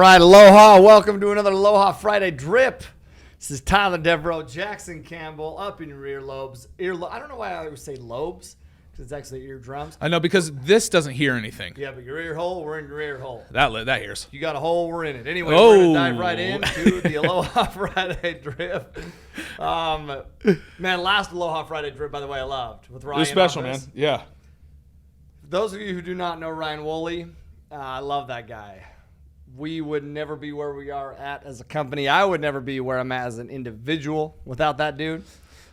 right, Aloha. Welcome to another Aloha Friday Drip. This is Tyler Deveraux, Jackson Campbell, up in your earlobes. I don't know why I always say lobes, because it's actually eardrums. I know, because this doesn't hear anything. Yeah, but your ear hole, we're in your ear hole. That hears. You got a hole, we're in it. Anyway, we're going to dive right into the Aloha Friday Drip. Man, last Aloha Friday Drip, by the way, I loved. With Ryan. It was special, Office. man. Yeah. Those of you who do not know Ryan Woolley, I love that guy. We would never be where we are at as a company. I would never be where I'm at as an individual without that dude.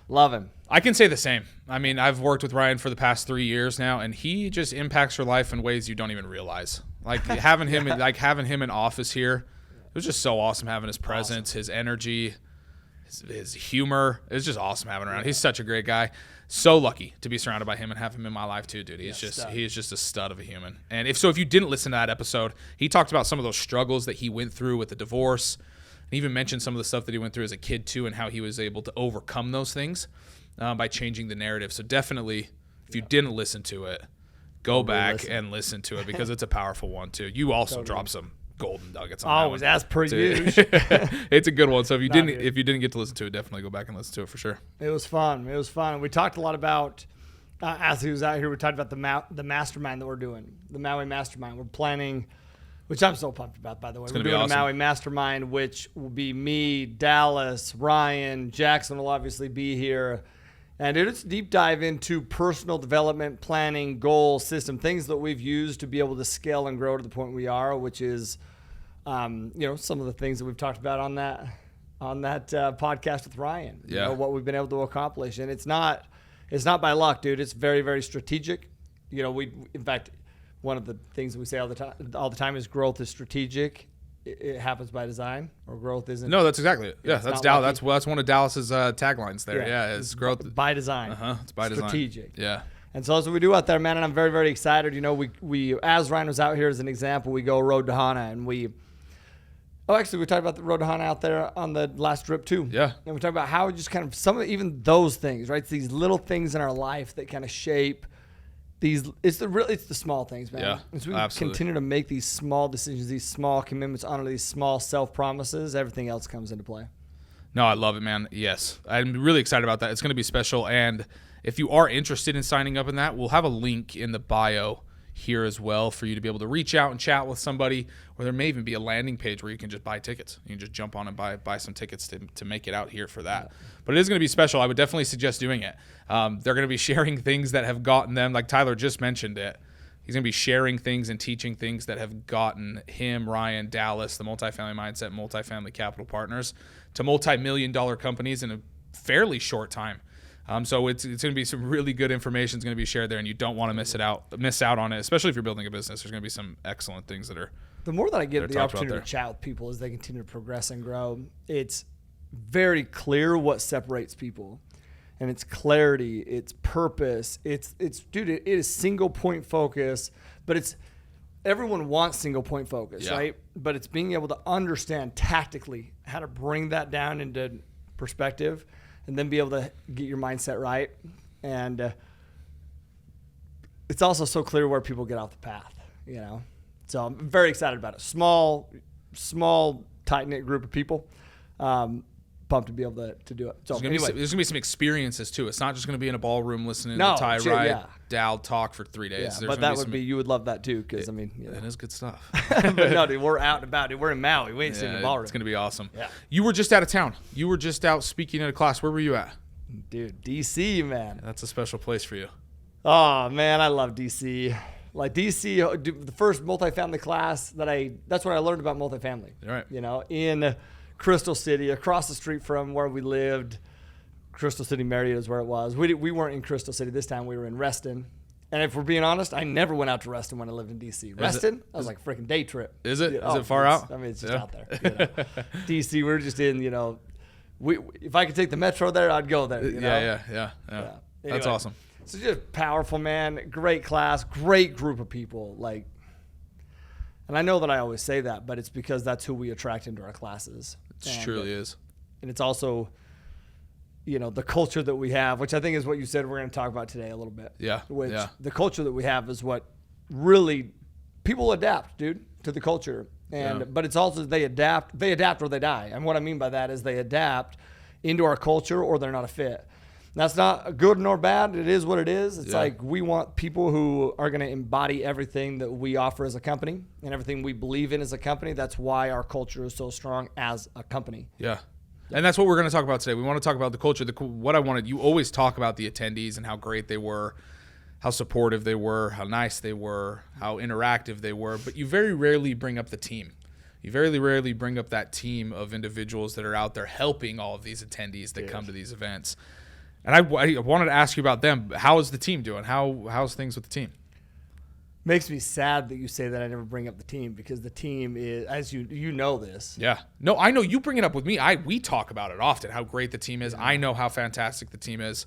Love him. I can say the same. I mean, I've worked with Ryan for the past 3 years now, and he just impacts your life in ways you don't even realize. Like having him, in office here, it was just so awesome having his presence, his energy, his humor. It was just awesome having him around. He's such a great guy. So lucky to be surrounded by him and have him in my life too, dude. He's just a stud of a human. And if you didn't listen to that episode, he talked about some of those struggles that he went through with the divorce, and even mentioned some of the stuff that he went through as a kid too, and how he was able to overcome those things by changing the narrative. So definitely, if you didn't listen to it, go back and listen to it, because it's a powerful one too. You also dropped some golden nuggets on always, that one. as per usual. It's a good one. So if you didn't get to listen to it, definitely go back and listen to it for sure. It was fun. We talked a lot about, as he was out here, we talked about the mastermind that we're doing, the Maui mastermind. We're planning, which I'm so pumped about, by the way. We're doing awesome. A Maui mastermind, which will be me, Dallas, Ryan, Jackson will obviously be here. And it's a deep dive into personal development, planning, goals, system, things that we've used to be able to scale and grow to the point we are, which is, some of the things that we've talked about on that podcast with Ryan. Yeah. What we've been able to accomplish, and it's not by luck, dude. It's very, very strategic. In fact, one of the things that we say all the time is growth is strategic. It happens by design, or growth isn't. No, that's exactly it. Yeah, that's Dallas. That's one of Dallas's taglines there. Yeah, it's growth by design. It's by design. Strategic. Yeah. And so that's what we do out there, man. And I'm very, very excited. We as Ryan was out here as an example, we go Road to Hana, and we talked about the Road to Hana out there on the last trip too. Yeah. And we talked about how just kind of some of even those things, right? It's these little things in our life that kind of shape these. It's the small things, man. Yeah, As we absolutely. continue to make these small decisions, these small commitments, honor these small self-promises, everything else comes into play. No, I love it, man. Yes. I'm really excited about that. It's going to be special. And if you are interested in signing up in that, we'll have a link in the bio here as well for you to be able to reach out and chat with somebody, or there may even be a landing page where you can just buy tickets. You can just jump on and buy some tickets to make it out here for that. But it is going to be special. I would definitely suggest doing it. They're going to be sharing things that have gotten them, like Tyler just mentioned it. He's going to be sharing things and teaching things that have gotten him, Ryan, Dallas, the Multifamily Mindset, Multifamily Capital Partners to multi-million-dollar companies in a fairly short time. So it's going to be some really good information is going to be shared there, and you don't want to miss out on it, especially if you're building a business. There's going to be some excellent things that are. The more that I get the opportunity to chat with people as they continue to progress and grow, it's very clear what separates people, and it's clarity, it's purpose, it's dude, it is single point focus, but everyone wants single point focus, right? But it's being able to understand tactically how to bring that down into perspective, and then be able to get your mindset right. And it's also so clear where people get off the path, So I'm very excited about it. Small, tight-knit group of people. Pumped to be able to do it. So there's going to be some experiences, too. It's not just going to be in a ballroom listening to Ty Dal talk for 3 days. Yeah, but that would be, you would love that, too, because, It is good stuff. But no, dude, we're out and about. Dude, we're in Maui. We ain't sitting in the ballroom. It's going to be awesome. Yeah. You were just out of town. You were just out speaking at a class. Where were you at? Dude, D.C., man. That's a special place for you. Oh, man, I love D.C. Like D.C., the first multifamily class that's when I learned about multifamily. Right. In Crystal City, across the street from where we lived. Crystal City Marriott is where it was. We weren't in Crystal City this time. We were in Reston. And if we're being honest, I never went out to Reston when I lived in D.C. Reston, that was like a freaking day trip. Is it? Is it far out? I mean, it's just out there. D.C., we're just in, if I could take the metro there, I'd go there. Yeah. Anyway, that's awesome. So just powerful, man. Great class, great group of people. And I know that I always say that, but it's because that's who we attract into our classes. It truly is. And it's also, the culture that we have, which I think is what you said we're going to talk about today a little bit. Yeah. The culture that we have is what really people adapt, dude, to the culture. But it's also they adapt or they die. And what I mean by that is they adapt into our culture or they're not a fit. That's not good nor bad. It is what it is. It's like we want people who are going to embody everything that we offer as a company and everything we believe in as a company. That's why our culture is so strong as a company. Yeah. And that's what we're going to talk about today. We want to talk about the culture. You always talk about the attendees and how great they were, how supportive they were, how nice they were, how interactive they were. But you very rarely bring up the team. You very rarely bring up that team of individuals that are out there helping all of these attendees that come to these events. And I wanted to ask you about them. How is the team doing? How's things with the team? Makes me sad that you say that I never bring up the team because the team is, as you know this. Yeah. No, I know you bring it up with me. We talk about it often, how great the team is. I know how fantastic the team is.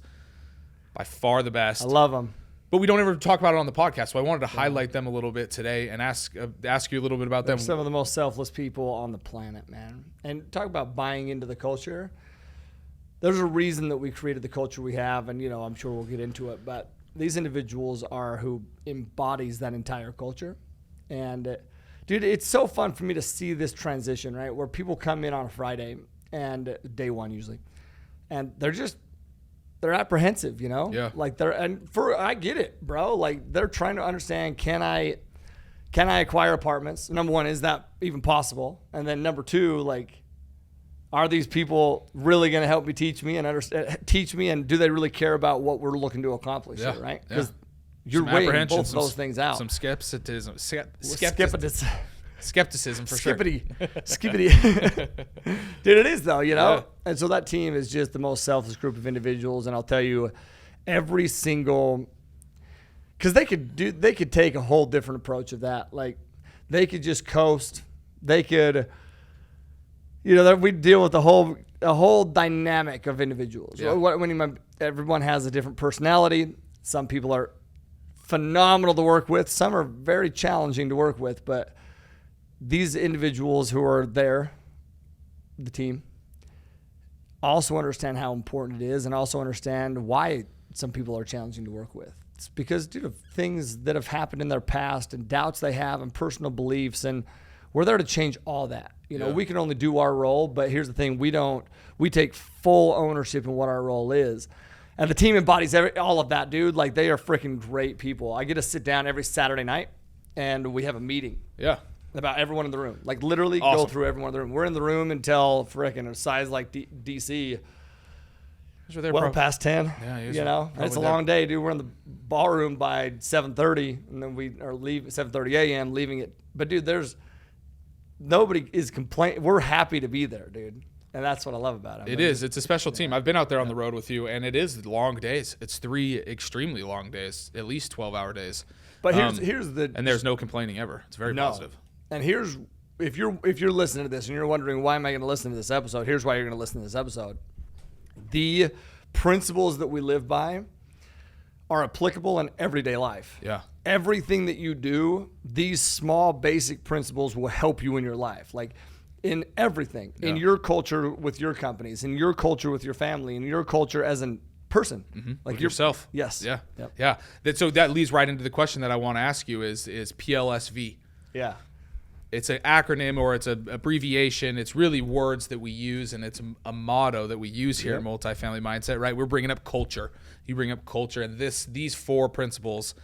By far the best. I love them. But we don't ever talk about it on the podcast, so I wanted to highlight them a little bit today and ask you a little bit about them. They're some of the most selfless people on the planet, man. And talk about buying into the culture. There's a reason that we created the culture we have, and I'm sure we'll get into it. But these individuals are who embodies that entire culture. And dude, it's so fun for me to see this transition, right? Where people come in on a Friday and day one usually, and they're apprehensive, Yeah. Like I get it, bro. Like they're trying to understand, can I acquire apartments? Number one, is that even possible? And then number two, like, are these people really going to help me teach me and do they really care about what we're looking to accomplish here, right? Because you're weighing both of those things out. Some skepticism. Skepticism for Skippity. Dude, it is though, Yeah. And so that team is just the most selfless group of individuals. And I'll tell you, every single, because they could take a whole different approach of that. Like they could just coast. They could, we deal with a whole dynamic of individuals. Yeah. Everyone has a different personality. Some people are phenomenal to work with. Some are very challenging to work with, but these individuals who are there, the team, also understand how important it is and also understand why some people are challenging to work with. It's because due to things that have happened in their past and doubts they have and personal beliefs, and we're there to change all that. We can only do our role, but here's the thing, we take full ownership in what our role is. And the team embodies all of that, dude. Like they are freaking great people. I get to sit down every Saturday night and we have a meeting. Yeah. About everyone in the room. Like literally awesome. Go through everyone in the room. We're in the room until freaking a size like DC. Past 10. Yeah, it's a long day, dude. We're in the ballroom by 7:30, and then we are leaving 7:30 a.m. leaving it. But dude, nobody is complaining. We're happy to be there, dude. And that's what I love about it. It is. It's a special team. I've been out there on the road with you, and it is long days. It's 3 extremely long days, at least 12-hour days. But here's the and there's no complaining ever. It's very positive. And here's if you're listening to this and you're wondering why am I going to listen to this episode, here's why you're going to listen to this episode. The principles that we live by are applicable in everyday life. Yeah. Everything that you do, these small basic principles will help you in your life. Like in everything, in your culture with your companies, in your culture with your family, in your culture as a person. Mm-hmm. Like with yourself. Yes. Yeah. Yep. Yeah. So that leads right into the question that I want to ask you is P.L.S.V. Yeah. It's an acronym or it's an abbreviation. It's really words that we use, and it's a motto that we use here in Multifamily Mindset, right? We're bringing up culture. You bring up culture, and these 4 principles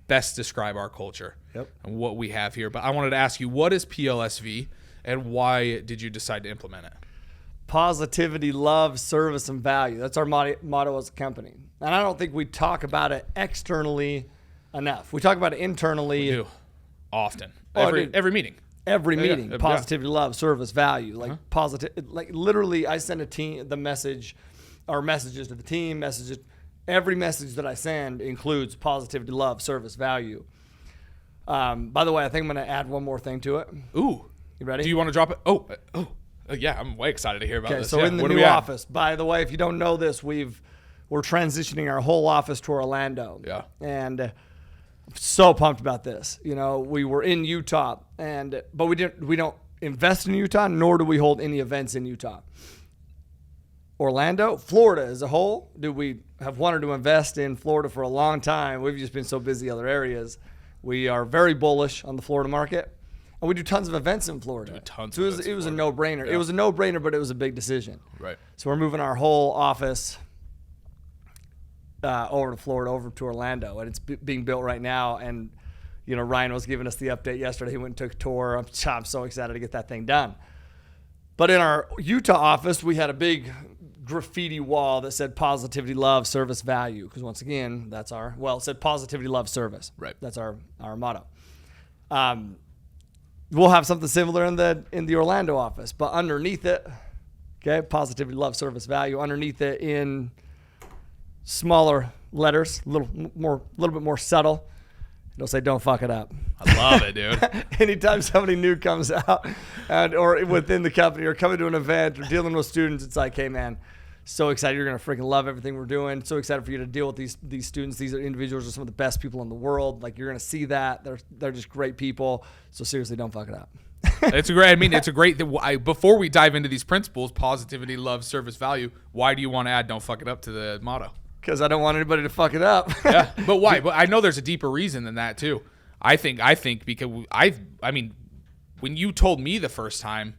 best describe our culture and what we have here. But I wanted to ask you, what is P.L.S.V. and why did you decide to implement it? Positivity, love, service, and value. That's our motto as a company. And I don't think we talk about it externally enough. We talk about it internally. We do. Often. Every meeting. Every meeting. Positivity, love, service, value. Like positive. Like literally, I send the message, or messages to the team. Messages. Every message that I send includes positivity, love, service, value. By the way, I think I'm going to add one more thing to it. Ooh. You ready? Do you want to drop it? Oh, yeah. I'm way excited to hear about this. So in the new office. By the way, if you don't know this, we're transitioning our whole office to Orlando. Yeah. And so pumped about this. We were in Utah, but we don't invest in Utah, nor do we hold any events in Utah. Orlando, Florida as a whole, we have wanted to invest in Florida for a long time. We've just been so busy other areas. We are very bullish on the Florida market. And we do tons of events in Florida. So it was a no-brainer. Yeah. It was a no-brainer, but it was a big decision. Right. So we're moving our whole office over to Florida, over to Orlando, and it's being built right now. And Ryan was giving us the update yesterday. He went and took a tour. I'm so excited to get that thing done. But in our Utah office, we had a big graffiti wall that said positivity, love, service, value. Because once again, it said positivity, love, service. Right. That's our motto. We'll have something similar in the Orlando office, but underneath it, okay, positivity, love, service, value. Underneath it in smaller letters, a little bit more subtle. It'll say, "Don't fuck it up." I love it, dude. Anytime somebody new comes out, or within the company, or coming to an event, or dealing with students, it's like, "Hey, man, so excited! You're gonna freaking love everything we're doing. So excited for you to deal with these students. These individuals are some of the best people in the world. Like, you're gonna see that they're just great people. So seriously, don't fuck it up." It's a great thing. Before we dive into these principles, positivity, love, service, value. Why do you want to add "Don't fuck it up" to the motto? Because I don't want anybody to fuck it up. Yeah, but why? But I know there's a deeper reason than that too. I think because when you told me the first time,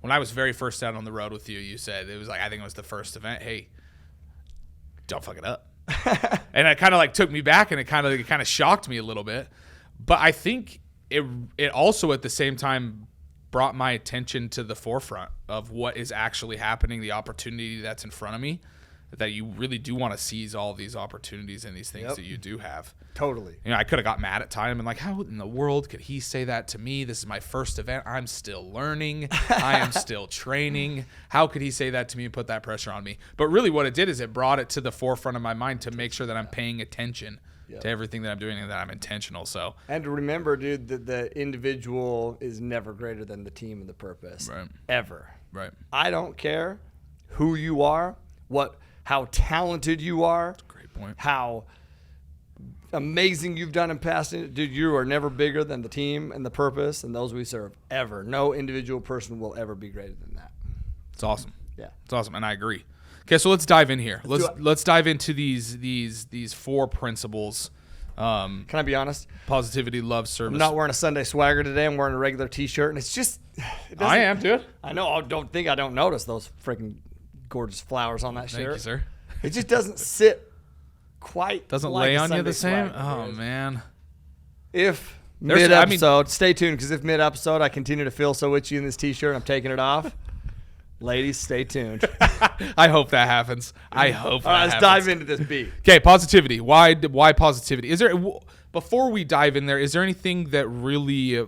when I was very first out on the road with you, you said it was like, I think it was the first event. Hey, don't fuck it up. And it kind of took me back, and it kind of shocked me a little bit. But I think it also at the same time brought my attention to the forefront of what is actually happening, the opportunity that's in front of me. That you really do want to seize all these opportunities and these things that you do have. Totally. I could have got mad at time and how in the world could he say that to me? This is my first event. I'm still learning. I am still training. How could he say that to me and put that pressure on me? But really what it did is it brought it to the forefront of my mind to make sure that I'm paying attention to everything that I'm doing and that I'm intentional. So, and to remember, dude, that the individual is never greater than the team and the purpose. Right. Ever. Right. I don't care who you are, how talented you are. That's a great point. How amazing you've done in past. Dude, you are never bigger than the team and the purpose and those we serve, ever. No individual person will ever be greater than that. It's awesome. Yeah. It's awesome, and I agree. Okay, so let's dive in here. Let's dive into these 4 principles. Can I be honest? Positivity, love, service. I'm not wearing a Sunday swagger today. I'm wearing a regular T-shirt, and it's just. I am, dude. I know. I don't notice those freaking gorgeous flowers on that shirt. Thank you, sir. It just doesn't sit quite. Doesn't like lay on Sunday you the same. swagger, Oh dude. man. If mid-episode, stay tuned, because if mid-episode I continue to feel so itchy in this T-shirt, I'm taking it off. Ladies, stay tuned. I hope that happens. I hope. All right, let's dive into this beat. Okay, positivity. Why positivity? Is there, before we dive in there, is there anything that really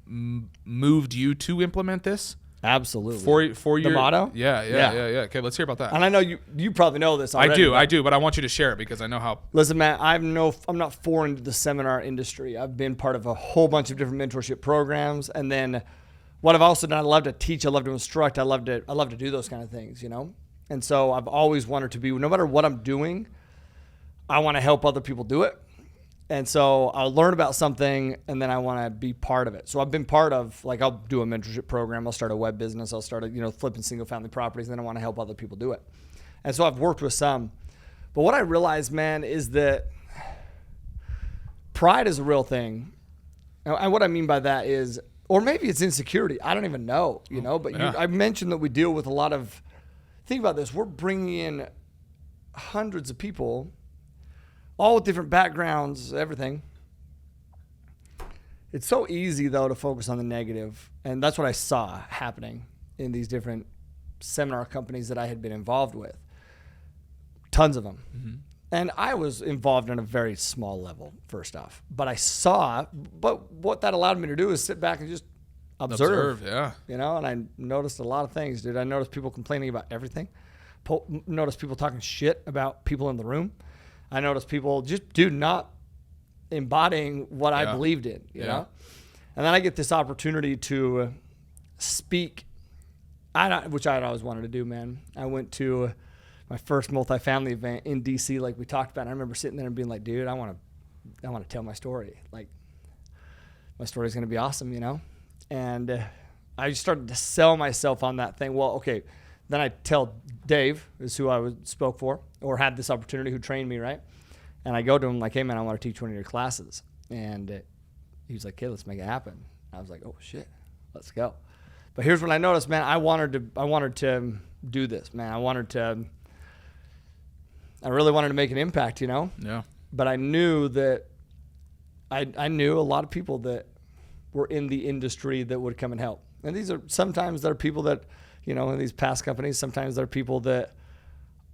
moved you to implement this? Absolutely. For your motto? Yeah. Okay, let's hear about that. And I know you probably know this already. I do, but I want you to share it because I know how. Listen, man, I'm not foreign to the seminar industry. I've been part of a whole bunch of different mentorship programs, and then what I've also done, I love to teach, I love to instruct, I love to do those kind of things, And so I've always wanted to be, no matter what I'm doing, I want to help other people do it. And so I'll learn about something, and then I want to be part of it. So I've been part of, I'll do a mentorship program. I'll start a web business. I'll start flipping single-family properties, and then I want to help other people do it. And so I've worked with some. But what I realized, man, is that pride is a real thing. And what I mean by that is, or maybe it's insecurity. I don't even know, But I mentioned that we deal with a lot of, think about this. We're bringing in hundreds of people, all with different backgrounds, everything. It's so easy, though, to focus on the negative. And that's what I saw happening in these different seminar companies that I had been involved with. Tons of them. Mm-hmm. And I was involved on a very small level, first off. But what that allowed me to do is sit back and just observe. Yeah. And I noticed a lot of things, dude. I noticed people complaining about everything. Noticed people talking shit about people in the room. I noticed people just, not embodying what I believed in, you know? And then I get this opportunity to speak, which I had always wanted to do, man. I went to my first multifamily event in DC, like we talked about. And I remember sitting there and being like, dude, I want to tell my story. Like, my story's going to be awesome, And I just started to sell myself on that thing. Well, okay. Then I tell Dave, is who I spoke for, or had this opportunity, who trained me, right? And I go to him like, hey, man, I want to teach one of your classes. And he was like, okay, let's make it happen. I was like, oh shit, let's go. But here's what I noticed, man. I wanted to do this, man. I really wanted to make an impact, you know? Yeah. But I knew that I knew a lot of people that were in the industry that would come and help. And sometimes there are people that, you know, in these past companies, sometimes there are people that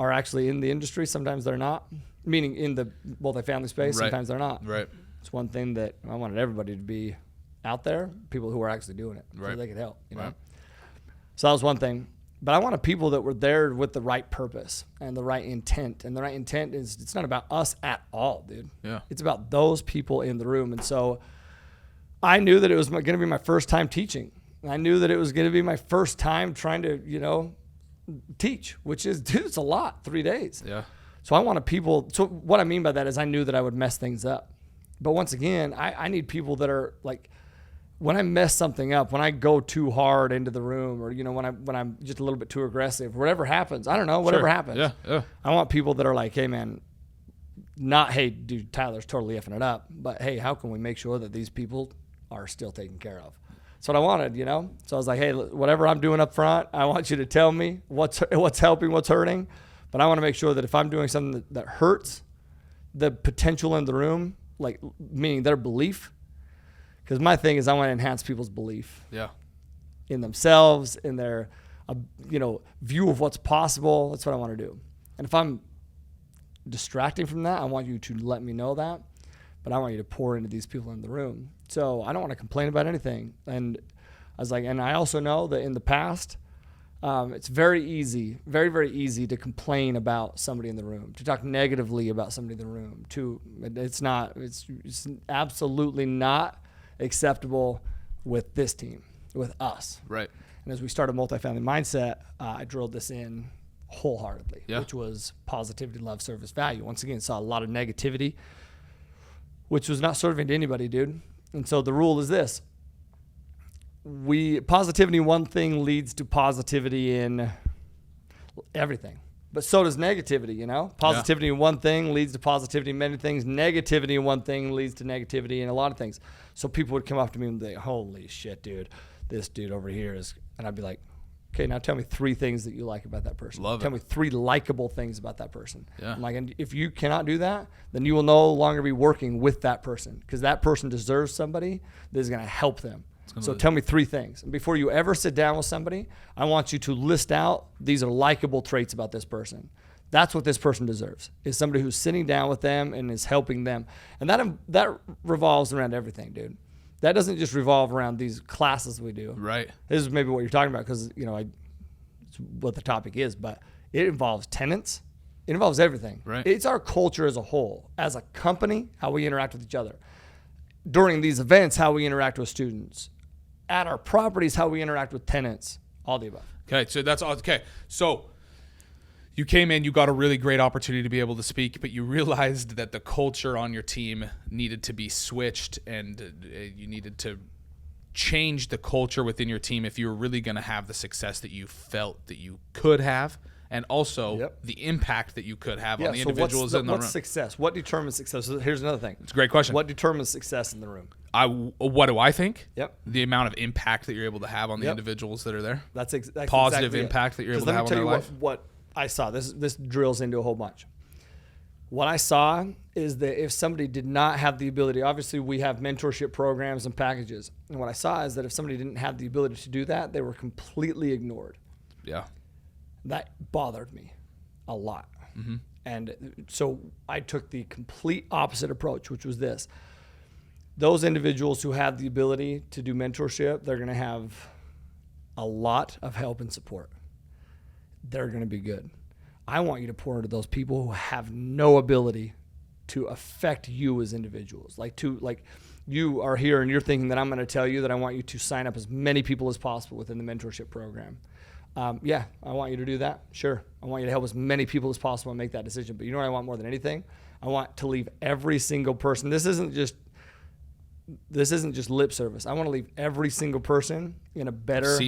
are actually in the industry, sometimes they're not. Meaning in the multifamily space, Right. sometimes they're not. Right. It's one thing that I wanted everybody to be out there, people who are actually doing it, so Right. they could help, you know? Right. So that was one thing. But I wanted people that were there with the right purpose and the right intent. And the right intent is, it's not about us at all, dude. Yeah. It's about those people in the room. And so I knew that it was going to be my first time teaching. I knew that it was going to be my first time trying to, you know, teach, which is, dude, it's a lot, 3 days. Yeah. So I wanted people, so what I mean by that is I knew that I would mess things up. But once again, I need people that are like, when I mess something up, when I go too hard into the room, or, you know, when I'm just a little bit too aggressive, whatever happens, I don't know, whatever happens. Yeah, yeah. I want people that are like, hey man, not, hey dude, Tyler's totally effing it up, but hey, how can we make sure that these people are still taken care of? That's what I wanted, you know? So I was like, hey, whatever I'm doing up front, I want you to tell me what's helping, what's hurting, but I want to make sure that if I'm doing something that hurts the potential in the room, like meaning their belief, because my thing is I want to enhance people's belief in themselves, in their, you know, view of what's possible. That's what I want to do. And if I'm distracting from that, I want you to let me know that. But I want you to pour into these people in the room. So I don't want to complain about anything. And I was like, and I also know that in the past, it's very easy, very, very easy to complain about somebody in the room, to talk negatively about somebody in the room. It's absolutely not acceptable with this team, with us. Right. And as we started Multifamily Mindset, I drilled this in wholeheartedly, which was positivity, love, service, value. Once again, saw a lot of negativity, which was not serving to anybody, dude. And so the rule is this. Positivity in one thing leads to positivity in everything. But so does negativity, you know? Positivity in one thing leads to positivity in many things. Negativity in one thing leads to negativity in a lot of things. So people would come up to me and be like, holy shit, dude, this dude over here is, and I'd be like, okay, now tell me 3 things that you like about that person. Tell me 3 likable things about that person. Yeah. I'm like, and if you cannot do that, then you will no longer be working with that person, because that person deserves somebody that is going to help them. So tell me 3 things. And before you ever sit down with somebody, I want you to list out, these are likable traits about this person. That's what this person deserves, is somebody who's sitting down with them and is helping them. And that revolves around everything, dude. That doesn't just revolve around these classes we do. Right. This is maybe what you're talking about, because, you know, it's what the topic is, but it involves tenants. It involves everything. Right. It's our culture as a whole. As a company, how we interact with each other. During these events, how we interact with students. At our properties, how we interact with tenants. All the above. Okay, so that's all. Okay, so you came in, you got a really great opportunity to be able to speak, but you realized that the culture on your team needed to be switched, and you needed to change the culture within your team if you were really going to have the success that you felt that you could have, and also the impact that you could have on the individuals in the room. What's success? What determines success? So here's another thing. It's a great question. What determines success in the room? What do I think? Yep. The amount of impact that you're able to have on the individuals that are there. That's positive exactly impact that you're able to have on their life. Let me tell you what I saw. This drills into a whole bunch. What I saw is that if somebody did not have the ability, obviously we have mentorship programs and packages. And what I saw is that if somebody didn't have the ability to do that, they were completely ignored. Yeah. That bothered me a lot. Mm-hmm. And so I took the complete opposite approach, which was this. Those individuals who have the ability to do mentorship, they're going to have a lot of help and support. They're going to be good. I want you to pour into those people who have no ability to affect you as individuals. Like you are here and you're thinking that I'm going to tell you that I want you to sign up as many people as possible within the mentorship program. I want you to do that. Sure. I want you to help as many people as possible and make that decision. But you know what I want more than anything? I want to leave every single person. This isn't just lip service. I want to leave every single person in a better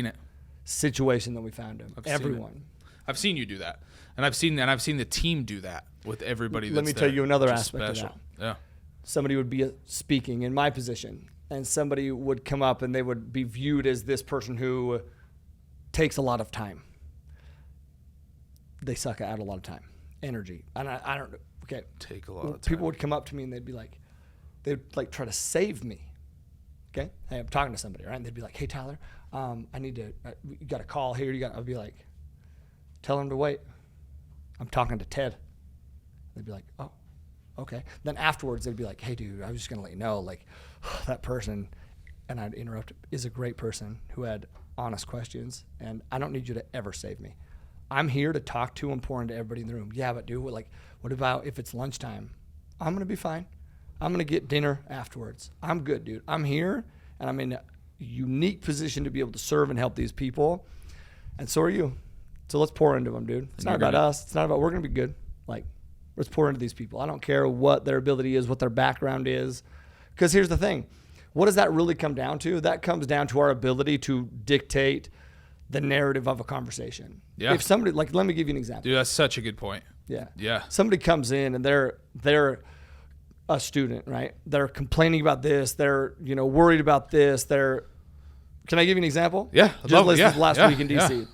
situation than we found him. Everyone. I've seen you do that. And I've seen the team do that with everybody that's Let me tell you another aspect special. of that. Yeah. somebody would be speaking in my position, and somebody would come up and they would be viewed as this person who takes a lot of time. They suck out a lot of time, energy. And I don't, okay. Take a lot of time. People would come up to me and they'd like try to save me. Okay. Hey, I'm talking to somebody, right? And they'd be like, hey, Tyler, I need to, you got a call here. I'd be like, tell them to wait. I'm talking to Ted. They'd be like, oh, okay. Then afterwards they'd be like, hey dude, I was just going to let you know, like that person, and I'd interrupt, is a great person who had honest questions, and I don't need you to ever save me. I'm here to talk to and pour into everybody in the room. Yeah, but dude, what about if it's lunchtime? I'm going to be fine. I'm going to get dinner afterwards. I'm good, dude. I'm here, and I'm in a unique position to be able to serve and help these people, and so are you. So let's pour into them, dude. It's not about us. It's not about, we're going to be good. Like, let's pour into these people. I don't care what their ability is, what their background is, because here's the thing. What does that really come down to? That comes down to our ability to dictate the narrative of a conversation. Yeah. If somebody, like, let me give you an example. Dude, that's such a good point. Yeah. Yeah. Somebody comes in and they're a student, right? They're complaining about this. They're, worried about this. Can I give you an example? Yeah. Last week in DC. Yeah.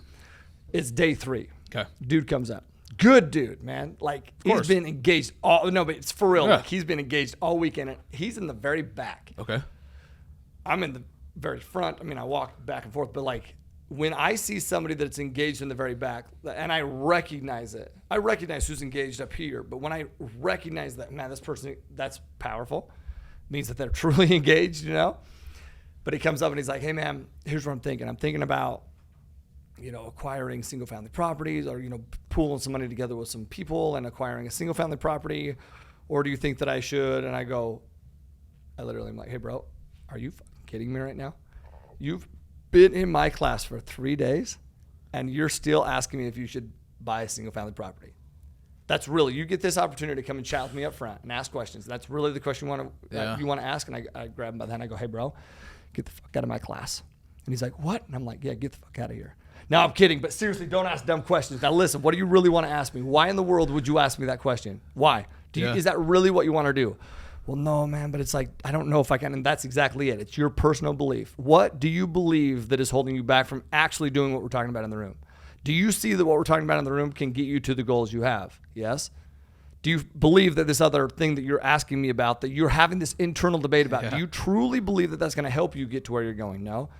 It's day 3. Okay. Dude comes up. Good dude, man. Like, he's been engaged but it's for real. Yeah. Like, he's been engaged all weekend. He's in the very back. Okay. I'm in the very front. I mean, I walk back and forth, but like, when I see somebody that's engaged in the very back, and I recognize who's engaged up here, but when I recognize that, man, this person, that's powerful, means that they're truly engaged, But he comes up and he's like, hey, man, here's what I'm thinking. I'm thinking about, acquiring single-family properties, or, pooling some money together with some people and acquiring a single-family property, or do you think that I should? And I literally am like, hey, bro, are you fucking kidding me right now? You've been in my class for 3 days, and you're still asking me if you should buy a single-family property. That's really, you get this opportunity to come and chat with me up front and ask questions. That's really the question you want to ask. And I grab him by the hand. I go, hey, bro, get the fuck out of my class. And he's like, what? And I'm like, yeah, get the fuck out of here. Now, I'm kidding, but seriously, don't ask dumb questions. Now, listen, what do you really want to ask me? Why in the world would you ask me that question? Why? Is that really what you want to do? Well, no, man, but it's like, I don't know if I can. And that's exactly it. It's your personal belief. What do you believe that is holding you back from actually doing what we're talking about in the room? Do you see that what we're talking about in the room can get you to the goals you have? Yes. Do you believe that this other thing that you're asking me about, that you're having this internal debate about, do you truly believe that that's going to help you get to where you're going? No.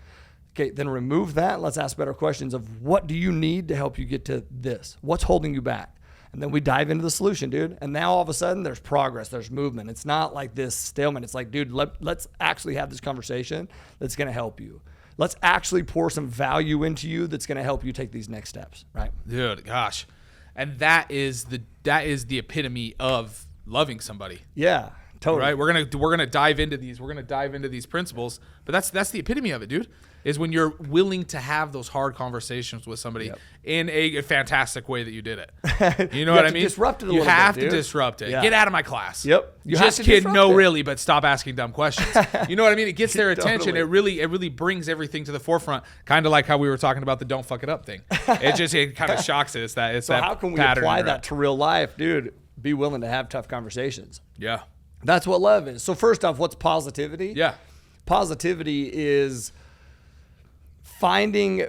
Okay, then remove that. Let's ask better questions of, what do you need to help you get to this? What's holding you back? And then we dive into the solution, dude. And now all of a sudden there's progress, there's movement. It's not like this stalemate. It's like, dude, let's actually have this conversation that's going to help you. Let's actually pour some value into you that's going to help you take these next steps, right? Dude, gosh. And that is the epitome of loving somebody. Yeah, totally. Right? We're going to dive into these. We're going to dive into these principles, but that's the epitome of it, dude. Is when you're willing to have those hard conversations with somebody in a fantastic way that you did it. You know what I mean? Disrupt it a you little have bit, to dude. Disrupt it. Yeah. Get out of my class. Yep. Just kidding. No, really, but stop asking dumb questions. You know what I mean? It gets their attention. Totally. It really brings everything to the forefront. Kind of like how we were talking about the don't fuck it up thing. It kind of shocks it. It's that how can we pattern apply that to real life, dude? Be willing to have tough conversations. Yeah. That's what love is. So first off, what's positivity? Yeah. Positivity is finding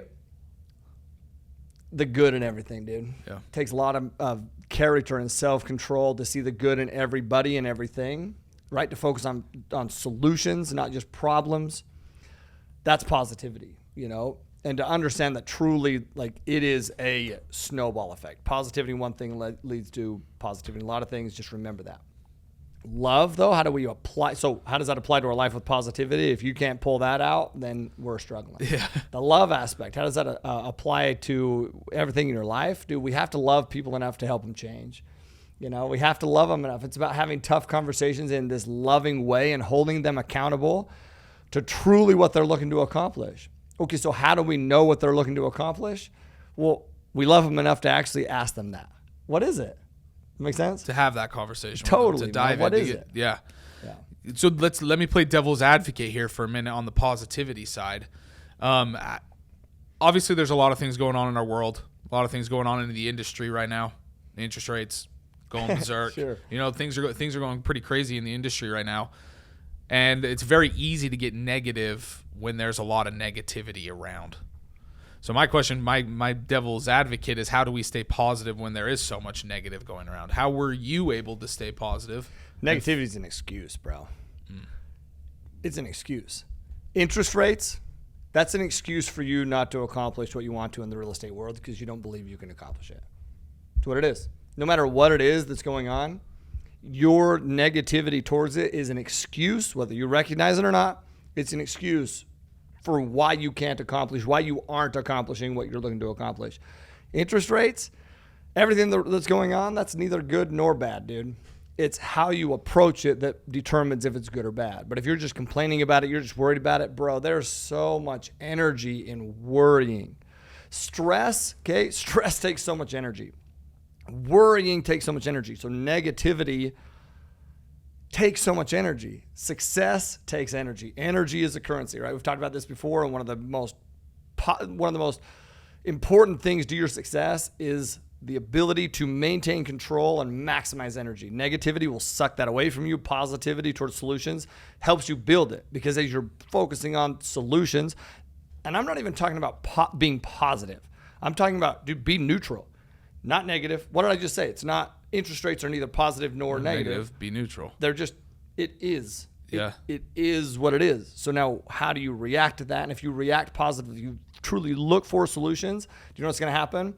the good in everything, dude. Yeah. It takes a lot of character and self-control to see the good in everybody and everything, right? To focus on solutions, not just problems. That's positivity, and to understand that truly, like, it is a snowball effect. Positivity, one thing leads to positivity. A lot of things, just remember that. Love, though, how do we apply? So how does that apply to our life with positivity? If you can't pull that out, then we're struggling. Yeah. The love aspect, how does that apply to everything in your life? Do we have to love people enough to help them change? We have to love them enough. It's about having tough conversations in this loving way and holding them accountable to truly what they're looking to accomplish. Okay, so how do we know what they're looking to accomplish? Well, we love them enough to actually ask them that. What is it? Make sense? To have that conversation. Totally. To dive what is it. it? Yeah. So let me play devil's advocate here for a minute on the positivity side. Obviously, there's a lot of things going on in our world. A lot of things going on in the industry right now. Interest rates, going berserk. Sure. You know, things are going pretty crazy in the industry right now. And it's very easy to get negative when there's a lot of negativity around. So my question, my devil's advocate is, how do we stay positive when there is so much negative going around? How were you able to stay positive? Negativity is an excuse, bro. It's an excuse. Interest rates, that's an excuse for you not to accomplish what you want to in the real estate world because you don't believe you can accomplish it. That's what it is. No matter what it is that's going on, your negativity towards it is an excuse, whether you recognize it or not. It's an excuse for why you can't accomplish, why you aren't accomplishing what you're looking to accomplish. Interest rates, everything that's going on, that's neither good nor bad, dude. It's how you approach it that determines if it's good or bad. But if you're just complaining about it, you're just worried about it, bro, there's so much energy in worrying. Stress takes so much energy. Worrying takes so much energy. So negativity takes so much energy. Success takes energy. Energy is a currency, right? We've talked about this before, and one of the most important things to your success is the ability to maintain control and maximize energy. Negativity will suck that away from you. Positivity towards solutions helps you build it, because as you're focusing on solutions, and I'm not even talking about being positive. I'm talking about, dude, be neutral, not negative. What did I just say? It's not, interest rates are neither positive nor negative. Be neutral. They're just, it is. Yeah. It is what it is. So now how do you react to that? And if you react positively, you truly look for solutions, do you know what's going to happen?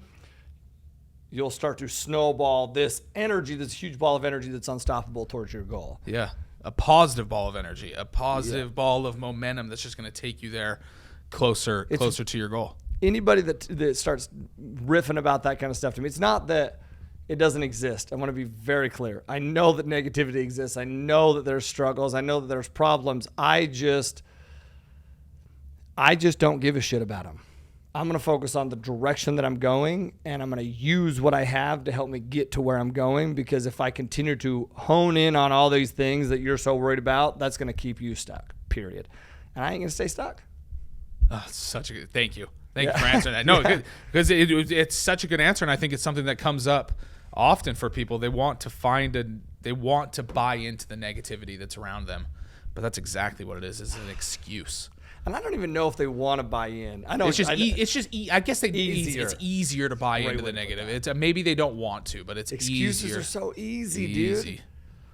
You'll start to snowball this energy, this huge ball of energy that's unstoppable towards your goal. Yeah. A positive ball of energy, a positive ball of momentum that's just going to take you there closer to your goal. Anybody that starts riffing about that kind of stuff to me, it's not that it doesn't exist. I want to be very clear. I know that negativity exists. I know that there's struggles. I know that there's problems. I just don't give a shit about them. I'm going to focus on the direction that I'm going, and I'm going to use what I have to help me get to where I'm going, because if I continue to hone in on all these things that you're so worried about, that's going to keep you stuck, period. And I ain't going to stay stuck. Oh, thank you. Thank you for answering that. No, because it's such a good answer, and I think it's something that comes up often for people. They want to buy into the negativity that's around them, but that's exactly what it is. It's an excuse. And I don't even know if they want to buy in. I know I guess it's easier to buy into the negative. It's maybe they don't want to, but it's excuses easier. Are so easy, dude.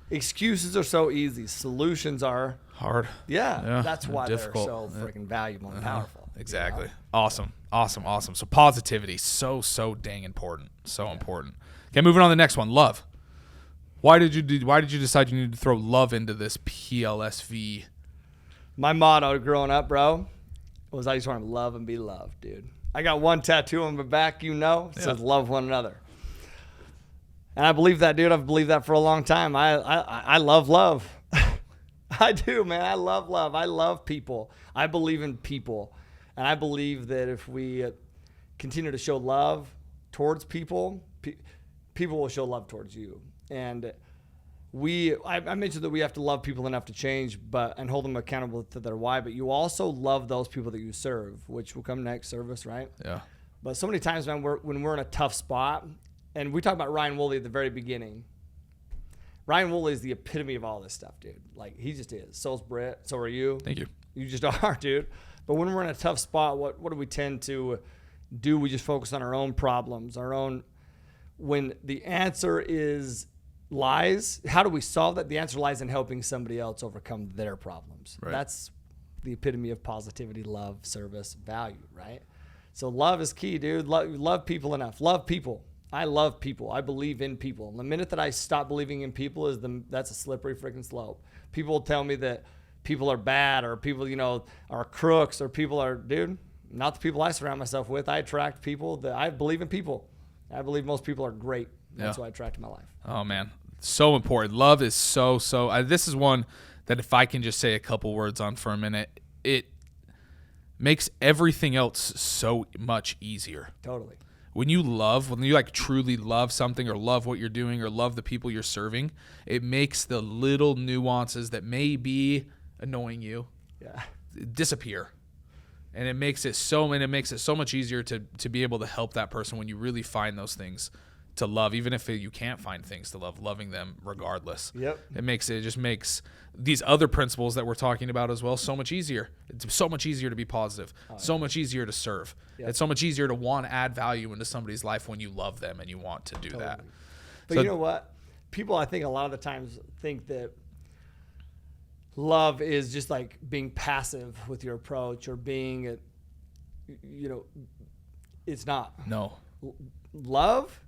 Excuses are so easy. Solutions are hard. Yeah, that's why difficult. They're so freaking valuable and powerful. Exactly. You know? Awesome. So positivity, so dang important. So important. Okay, moving on to the next one. Love. Why did you decide you needed to throw love into this P.L.S.V? My motto growing up, bro, was I just want to love and be loved, dude. I got one tattoo on my back, it says love one another. And I believe that, dude. I've believed that for a long time. I love love. I do, man. I love love. I love people. I believe in people. And I believe that if we continue to show love towards people, people will show love towards you. And I mentioned that we have to love people enough to change, and hold them accountable to their why. But you also love those people that you serve, which will come next, service, right? Yeah. But so many times, man, when we're in a tough spot, and we talked about Ryan Woolley at the very beginning. Ryan Woolley is the epitome of all this stuff, dude. Like, he just is. So's Britt. So are you. Thank you. You just are, dude. But when we're in a tough spot, what do we tend to do? We just focus on our own problems, when the answer lies, how do we solve that? The answer lies in helping somebody else overcome their problems. Right. That's the epitome of positivity, love, service, value, right? So love is key, dude. Love people enough. Love people. I love people. I believe in people. And the minute that I stop believing in people that's a slippery freaking slope. People will tell me that people are bad, or people, are crooks, or people are, dude, not the people I surround myself with. I attract people that I believe in people. I believe most people are great. That's what I attract in my life. Oh, man. So important. Love is so this is one that if I can just say a couple words on for a minute, it makes everything else so much easier. Totally. When you like truly love something, or love what you're doing, or love the people you're serving, it makes the little nuances that may be annoying you disappear. And it makes it so much easier to be able to help that person when you really find those things to love, even if you can't find things to love, loving them regardless. Yep. It just makes these other principles that we're talking about as well so much easier. It's so much easier to be positive, so much easier to serve. Yep. It's so much easier to want to add value into somebody's life when you love them and you want to do that. But you know what? People, I think a lot of the times think that love is just like being passive with your approach or being, it's not. No. Love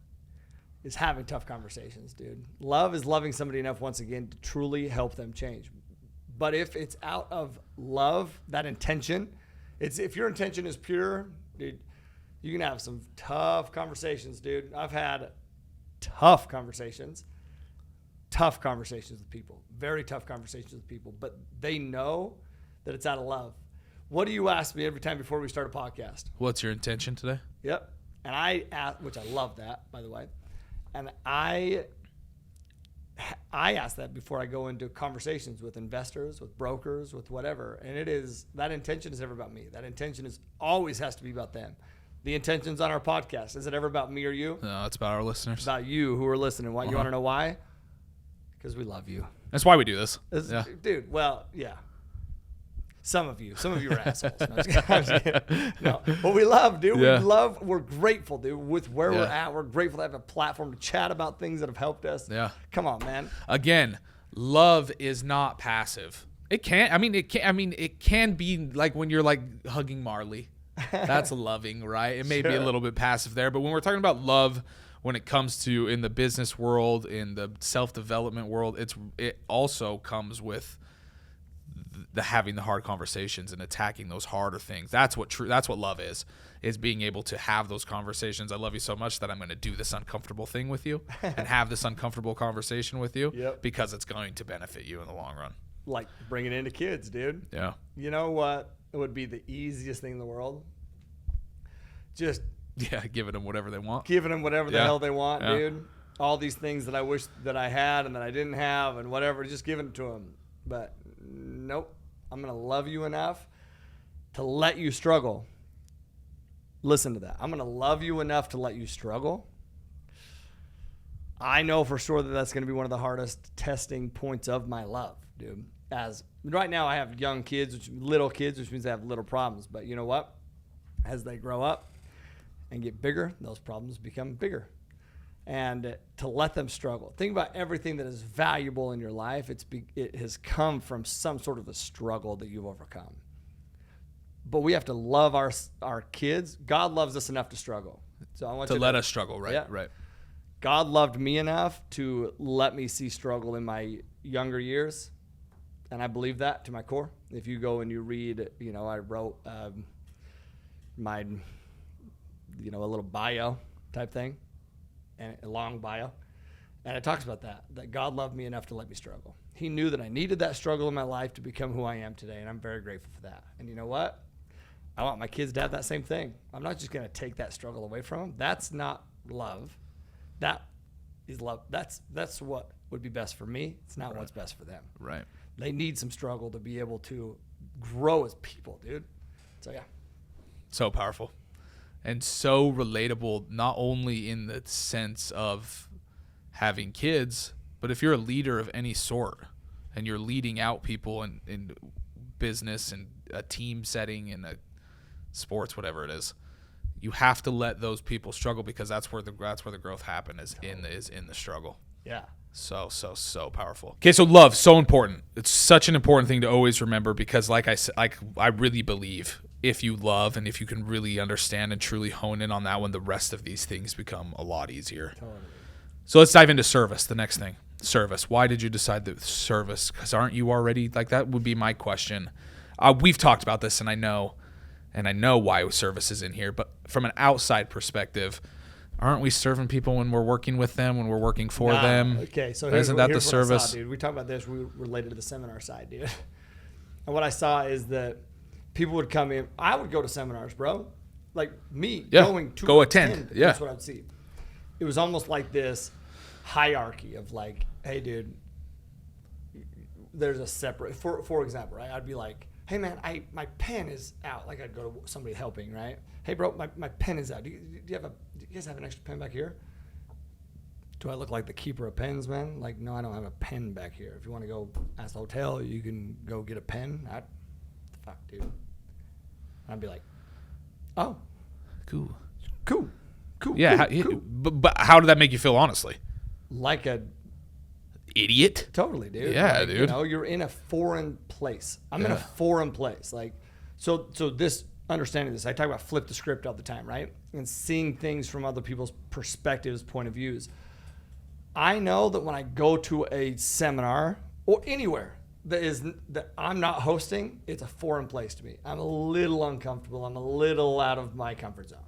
is having tough conversations, dude. Love is loving somebody enough, once again, to truly help them change. But if it's out of love, that intention, if your intention is pure, dude, you can have some tough conversations, dude. I've had tough conversations with people, very tough conversations with people, but they know that it's out of love. What do you ask me every time before we start a podcast? What's your intention today? Yep. And I ask, which I love that, by the way. And I ask that before I go into conversations with investors, with brokers, with whatever. And that intention is never about me. That intention always has to be about them. The intention's on our podcast. Is it ever about me or you? No, it's about our listeners. It's about you who are listening. Why? You want to know why? Because we love you. That's why we do this. Yeah. Dude, well, yeah. Some of you are assholes. No, I'm just kidding. No, but we love, dude. Yeah. We're grateful, dude, with where we're at. We're grateful to have a platform to chat about things that have helped us. Yeah. Come on, man. Again, love is not passive. It can be like when you're like hugging Marley. That's loving, right? It may be a little bit passive there, but when we're talking about love, when it comes to in the business world, in the self-development world, it also comes with having the hard conversations and attacking those harder things. That's what love is being able to have those conversations. I love you so much that I'm going to do this uncomfortable thing with you and have this uncomfortable conversation with you because it's going to benefit you in the long run. Like bringing it into kids, dude. Yeah. You know what would be the easiest thing in the world? Just giving them whatever they want. Giving them whatever the hell they want, dude. All these things that I wish that I had and that I didn't have and whatever, just giving it to them. But nope. I'm going to love you enough to let you struggle. Listen to that. I'm going to love you enough to let you struggle. I know for sure that that's going to be one of the hardest testing points of my love, dude. As right now I have young kids, little kids, which means they have little problems. But you know what? As they grow up and get bigger, those problems become bigger. And to let them struggle. Think about everything that is valuable in your life. It has come from some sort of a struggle that you've overcome. But we have to love our kids. God loves us enough to struggle. So I want to let us struggle, right? Yeah. Right. God loved me enough to let me see struggle in my younger years. And I believe that to my core. If you go and you read, I wrote my, a little bio type thing. And a long bio, and it talks about that God loved me enough to let me struggle. He knew that I needed that struggle in my life to become who I am today, and I'm very grateful for that. And you know what? I want my kids to have that same thing. I'm not just going to take that struggle away from them. That's not love. That is love. That's what would be best for me. It's not what's best for them. Right. They need some struggle to be able to grow as people, dude. So, yeah. So powerful. And so relatable, not only in the sense of having kids, but if you're a leader of any sort and you're leading out people in business and a team setting and a sports, whatever it is, you have to let those people struggle because that's where the growth happens is in the struggle. Yeah. So powerful. Okay, so love, so important. It's such an important thing to always remember because like I said, I really believe if you love and if you can really understand and truly hone in on that one, the rest of these things become a lot easier. Totally. So let's dive into service, the next thing. Service. Why did you decide that service? Because aren't you already, that would be my question. We've talked about this and I know why service is in here, but from an outside perspective, aren't we serving people when we're working with them, when we're working for them? Okay, so isn't that the service? I saw, dude. We talked about this. We related to the seminar side, dude. And what I saw is that people would come in. I would go to seminars, bro. Like me going to go attend. Yeah, that's what I'd see. It was almost like this hierarchy of like, hey, dude, there's a separate. For example, right? I'd be like, hey, man, my pen is out. Like I'd go to somebody helping, right? Hey, bro, my pen is out. Do you guys have an extra pen back here? Do I look like the keeper of pens, man? Like, no, I don't have a pen back here. If you want to go ask the hotel, you can go get a pen. Fuck, dude. I'd be like, oh. Cool. Yeah. Cool. But how did that make you feel, honestly? Like a idiot. Totally, dude. Yeah, like, dude. You know, you're in a foreign place. I'm in a foreign place. Like, so this, understanding this, I talk about flip the script all the time, right? And seeing things from other people's perspectives, point of views. I know that when I go to a seminar or anywhere that I'm not hosting, it's a foreign place to me. I'm a little uncomfortable. I'm a little out of my comfort zone.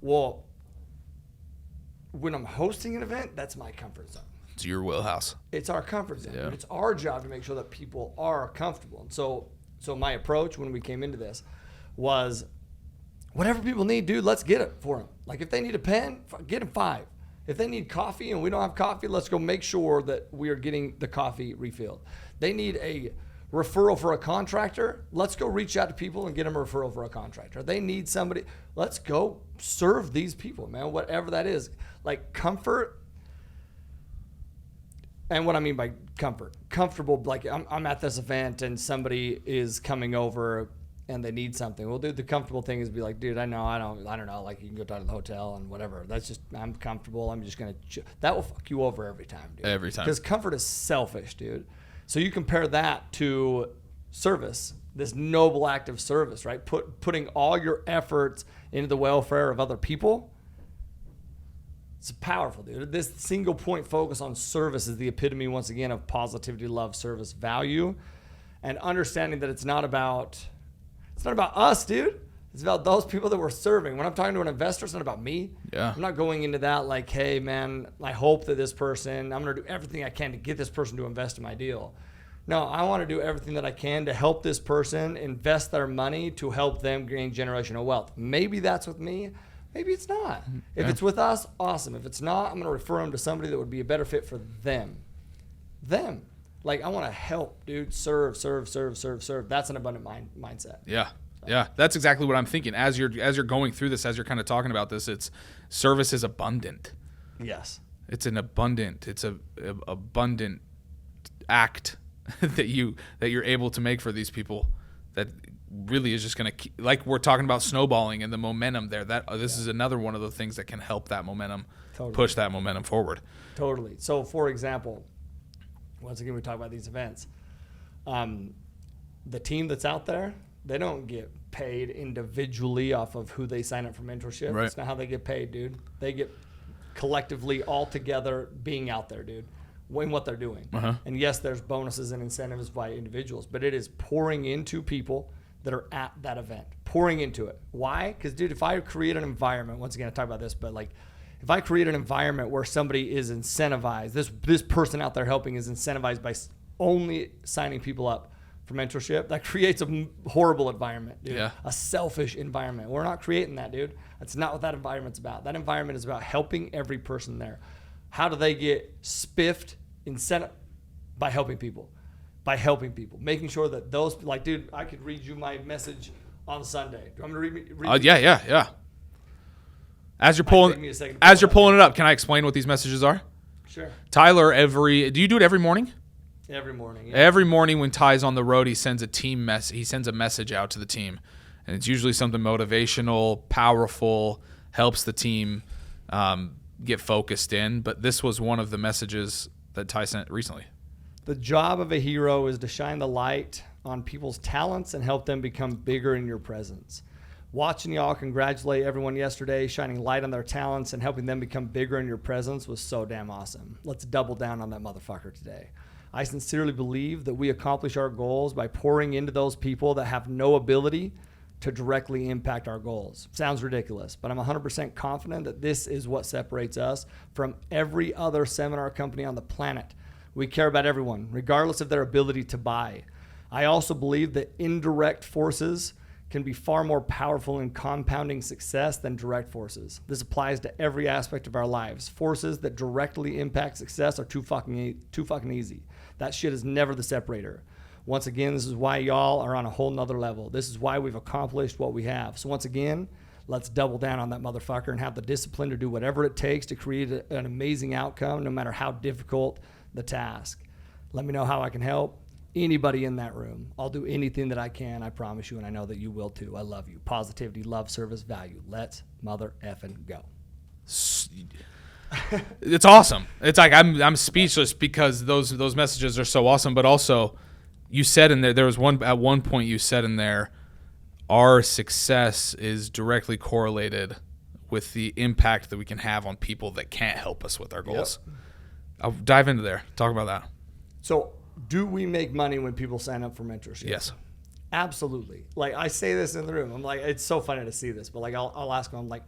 Well, when I'm hosting an event, that's my comfort zone. It's your wheelhouse. It's our comfort zone. Yeah. It's our job to make sure that people are comfortable. And so my approach when we came into this was, whatever people need, dude, let's get it for them. Like, if they need a pen, get them 5. If they need coffee and we don't have coffee, let's go make sure that we are getting the coffee refilled. They need a referral for a contractor. Let's go reach out to people and get them a referral for a contractor. They need somebody. Let's go serve these people, man, whatever that is. Like, comfort. And what I mean by comfortable, like I'm at this event and somebody is coming over and they need something. Well, dude, the comfortable thing is be like, dude, I don't know. Like, you can go down to the hotel and whatever. That's just, I'm comfortable. I'm just going to, that will fuck you over every time, dude. Every time. Because comfort is selfish, dude. So you compare that to service, this noble act of service, right? Putting all your efforts into the welfare of other people. It's powerful, dude. This single point focus on service is the epitome, once again, of positivity, love, service, value, and understanding that it's not about us, dude. It's about those people that we're serving. When I'm talking to an investor, it's not about me. Yeah. I'm not going into that like, hey, man, I hope that this person, I'm going to do everything I can to get this person to invest in my deal. No, I want to do everything that I can to help this person invest their money to help them gain generational wealth. Maybe that's with me. Maybe it's not. If it's with us, awesome. If it's not, I'm going to refer them to somebody that would be a better fit for them. Like, I want to help, dude. Serve. That's an abundant mindset. Yeah. Yeah. That's exactly what I'm thinking. As you're going through this, as you're kind of talking about this, it's service is abundant. Yes. It's a abundant act that you're able to make for these people that really is just going to, like we're talking about snowballing and the momentum there. This is another one of the things that can help that momentum, push that momentum forward. Totally. So, for example, once again, we talk about these events. The team that's out there, they don't get paid individually off of who they sign up for mentorship. Right. It's not how they get paid, dude. They get collectively all together being out there, dude, in what they're doing. Uh-huh. And yes, there's bonuses and incentives by individuals, but it is pouring into people that are at that event, pouring into it. Why? Because, dude, if I create an environment, once again, I talk about this, but like, if I create an environment where somebody is incentivized, this person out there helping is incentivized by only signing people up for mentorship, that creates a horrible environment, dude. Yeah. A selfish environment. We're not creating that, dude. That's not what that environment's about. That environment is about helping every person there. How do they get spiffed incentive? By helping people. Making sure that those, like, dude, I could read you my message on Sunday. Do you want me to read Yeah. As you're pulling it up, can I explain what these messages are? Sure. Tyler, do you do it every morning? Every morning. Yeah. Every morning when Ty's on the road, he sends a message out to the team, and it's usually something motivational, powerful, helps the team get focused in. But this was one of the messages that Ty sent recently. The job of a hero is to shine the light on people's talents and help them become bigger in your presence. Watching y'all congratulate everyone yesterday, shining light on their talents and helping them become bigger in your presence was so damn awesome. Let's double down on that motherfucker today. I sincerely believe that we accomplish our goals by pouring into those people that have no ability to directly impact our goals. Sounds ridiculous, but I'm 100% confident that this is what separates us from every other seminar company on the planet. We care about everyone, regardless of their ability to buy. I also believe that indirect forces can be far more powerful in compounding success than direct forces. This applies to every aspect of our lives. Forces that directly impact success are too fucking easy. That shit is never the separator. Once again, this is why y'all are on a whole nother level. This is why we've accomplished what we have. So once again, Let's double down on that motherfucker and have the discipline to do whatever it takes to create an amazing outcome, no matter how difficult the task. Let me know how I can help. Anybody in that room, I'll do anything that I can, I promise you, and I know that you will too. I love you. Positivity, love, service, value. Let's mother effing go. It's awesome. It's like I'm speechless because those messages are so awesome. But also, you said in there was at one point you said in there, our success is directly correlated with the impact that we can have on people that can't help us with our goals. Yep. I'll dive into there. Talk about that. So, do we make money when people sign up for mentorship? Yes. Absolutely. Like, I say this in the room. I'm like, it's so funny to see this, but like, I'll ask them, I'm like,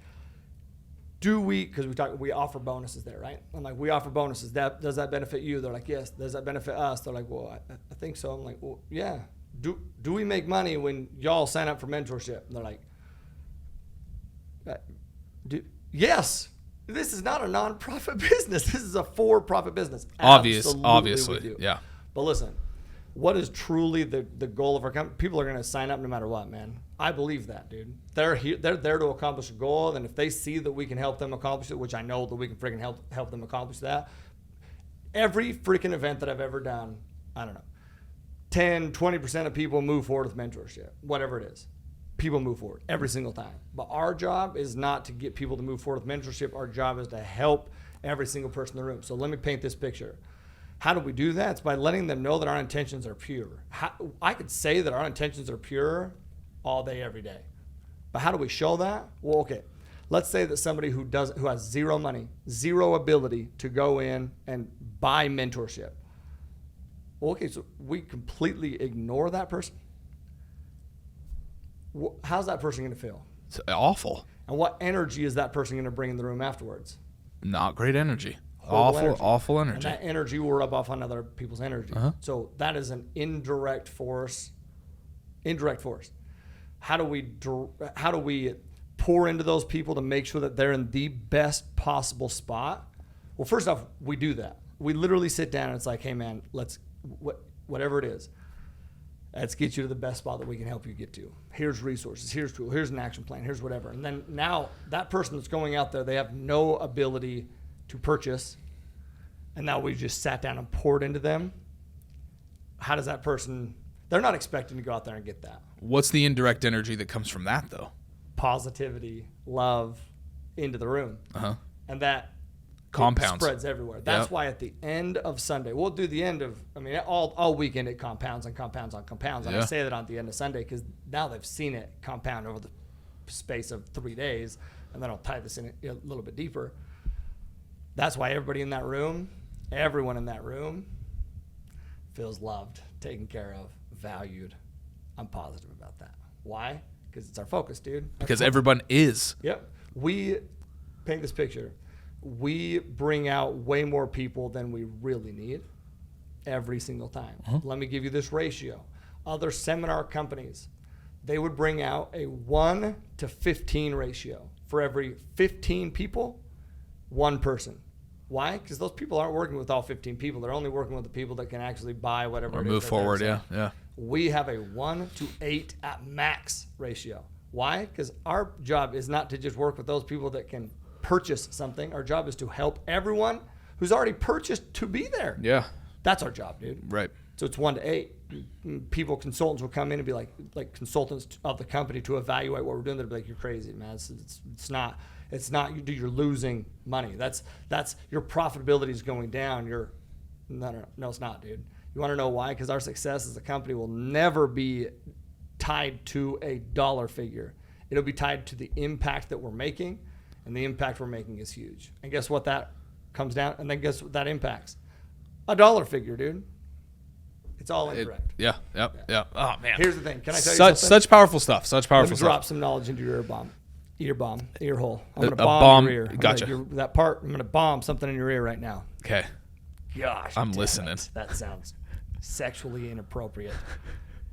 do we, because we offer bonuses there, right? I'm like, we offer bonuses. Does that benefit you? They're like, yes. Does that benefit us? They're like, well, I think so. I'm like, well, yeah. Do we make money when y'all sign up for mentorship? And they're like, yes. This is not a non-profit business. This is a for-profit business. Obviously, yeah. But listen, what is truly the goal of our company? People are going to sign up no matter what, man. I believe that, dude. They're there to accomplish a goal, and if they see that we can help them accomplish it, which I know that we can freaking help them accomplish that. Every freaking event that I've ever done, I don't know, 10, 20% of people move forward with mentorship, whatever it is. People move forward every single time. But our job is not to get people to move forward with mentorship. Our job is to help every single person in the room. So let me paint this picture. How do we do that? It's by letting them know that our intentions are pure. I could say that our intentions are pure all day, every day. But how do we show that? Well, okay. Let's say that somebody who has zero money, zero ability to go in and buy mentorship. Well, okay, so we completely ignore that person. How's that person going to feel? It's awful. And what energy is that person going to bring in the room afterwards? Not great energy. Awful energy. And that energy will rub off on other people's energy. Uh-huh. So that is an indirect force. How do we pour into those people to make sure that they're in the best possible spot? Well, first off, we do that. We literally sit down and it's like, hey man, whatever it is, let's get you to the best spot that we can help you get to. Here's resources, here's tools, here's an action plan, here's whatever. And then now that person that's going out there, they have no ability to purchase. And now we just sat down and poured into them. How does that person, they're not expecting to go out there and get that. What's the indirect energy that comes from that though? Positivity, love into the room. Uh-huh. And that compounds. Spreads everywhere. That's why at the end of Sunday, we'll do the end of, all weekend it compounds and compounds on compounds. And I say that on the end of Sunday because now they've seen it compound over the space of 3 days. And then I'll tie this in a little bit deeper. That's why everybody in that room, everyone in that room feels loved, taken care of, valued. I'm positive about that. Why? Because it's our focus, dude. Because everyone is. Yep. We paint this picture. We bring out way more people than we really need every single time. Uh-huh. Let me give you this ratio. Other seminar companies, they would bring out a 1 to 15 ratio. For every 15 people, one person. Why? Because those people aren't working with all 15 people. They're only working with the people that can actually buy whatever. Or move forward, yeah. We have a 1 to 8 at max ratio. Why? Because our job is not to just work with those people that can purchase something. Our job is to help everyone who's already purchased to be there. Yeah. That's our job, dude. Right. So it's 1 to 8. Consultants will come in and be like consultants of the company to evaluate what we're doing. They'll be like, you're crazy, man. It's not, you're losing money. That's your profitability is going down. No, it's not, dude. You want to know why? Because our success as a company will never be tied to a dollar figure. It'll be tied to the impact that we're making, and the impact we're making is huge. And guess what that comes down? And then guess what that impacts? A dollar figure, dude. It's all indirect. Yeah. Oh man. Here's the thing. Can I tell you something? Such powerful stuff. Let me drop some knowledge into your ear hole. I'm gonna bomb your ear. Gotcha. I'm gonna bomb something in your ear right now. Okay. Gosh. I'm listening. That sounds sexually inappropriate.